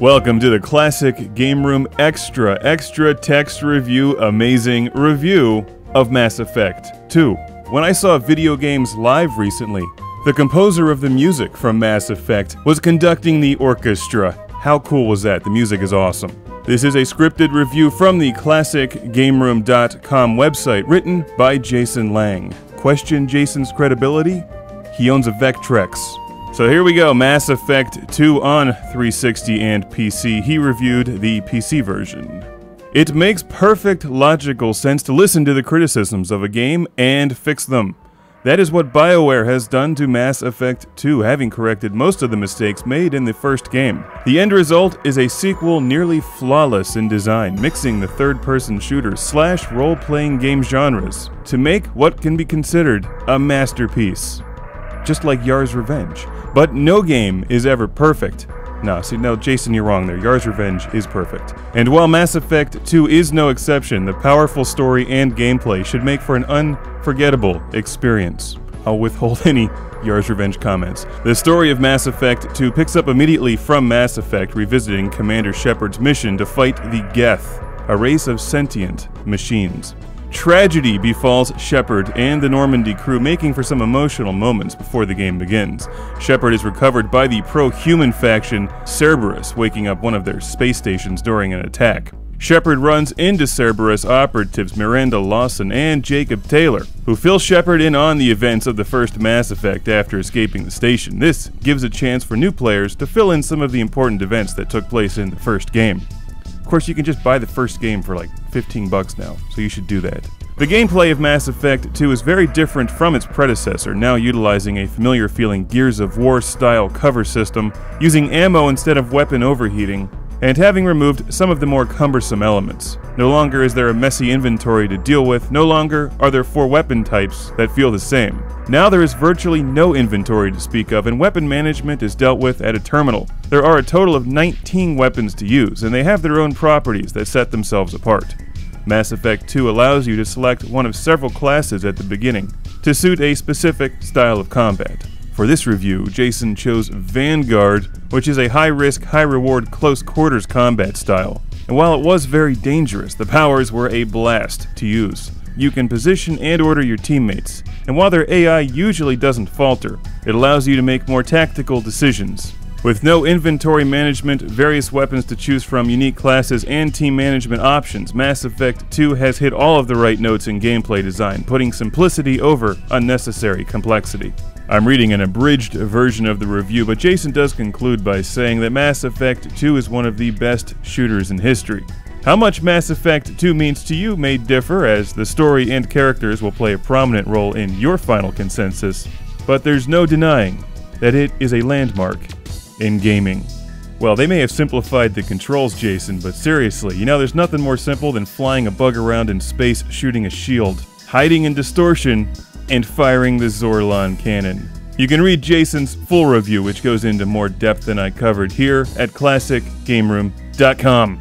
Welcome to the Classic Game Room Extra Text Review Amazing Review of Mass Effect 2. When I saw video games live recently, the composer of the music from Mass Effect was conducting the orchestra. How cool was that? The music is awesome. This is a scripted review from the ClassicGameroom.com website written by Jason Lang. Question Jason's credibility? He owns a Vectrex. So here we go, Mass Effect 2 on 360 and PC. He reviewed the PC version. It makes perfect logical sense to listen to the criticisms of a game and fix them. That is what BioWare has done to Mass Effect 2, having corrected most of the mistakes made in the first game. The end result is a sequel nearly flawless in design, mixing the third-person shooter / role-playing game genres to make what can be considered a masterpiece. Just like Yar's Revenge. But no game is ever perfect. No, Jason, you're wrong there. Yar's Revenge is perfect. And while Mass Effect 2 is no exception, the powerful story and gameplay should make for an unforgettable experience. I'll withhold any Yar's Revenge comments. The story of Mass Effect 2 picks up immediately from Mass Effect, revisiting Commander Shepard's mission to fight the Geth, a race of sentient machines. Tragedy befalls Shepard and the Normandy crew, making for some emotional moments before the game begins. Shepard is recovered by the pro-human faction Cerberus, waking up one of their space stations during an attack. Shepard runs into Cerberus operatives Miranda Lawson and Jacob Taylor, who fill Shepard in on the events of the first Mass Effect after escaping the station. This gives a chance for new players to fill in some of the important events that took place in the first game. Of course, you can just buy the first game for like 15 bucks now, so you should do that. The gameplay of Mass Effect 2 is very different from its predecessor, now utilizing a familiar-feeling Gears of War-style cover system, using ammo instead of weapon overheating, and having removed some of the more cumbersome elements. No longer is there a messy inventory to deal with, no longer are there 4 weapon types that feel the same. Now there is virtually no inventory to speak of, and weapon management is dealt with at a terminal. There are a total of 19 weapons to use, and they have their own properties that set themselves apart. Mass Effect 2 allows you to select one of several classes at the beginning to suit a specific style of combat. For this review, Jason chose Vanguard, which is a high-risk, high-reward, close-quarters combat style. And while it was very dangerous, the powers were a blast to use. You can position and order your teammates, and while their AI usually doesn't falter, it allows you to make more tactical decisions. With no inventory management, various weapons to choose from, unique classes, and team management options, Mass Effect 2 has hit all of the right notes in gameplay design, putting simplicity over unnecessary complexity. I'm reading an abridged version of the review, but Jason does conclude by saying that Mass Effect 2 is one of the best shooters in history. How much Mass Effect 2 means to you may differ, as the story and characters will play a prominent role in your final consensus, but there's no denying that it is a landmark in gaming. Well, they may have simplified the controls, Jason, but seriously, there's nothing more simple than flying a bug around in space, shooting a shield, hiding in distortion, and firing the Zorlon cannon. You can read Jason's full review, which goes into more depth than I covered here, at ClassicGameroom.com.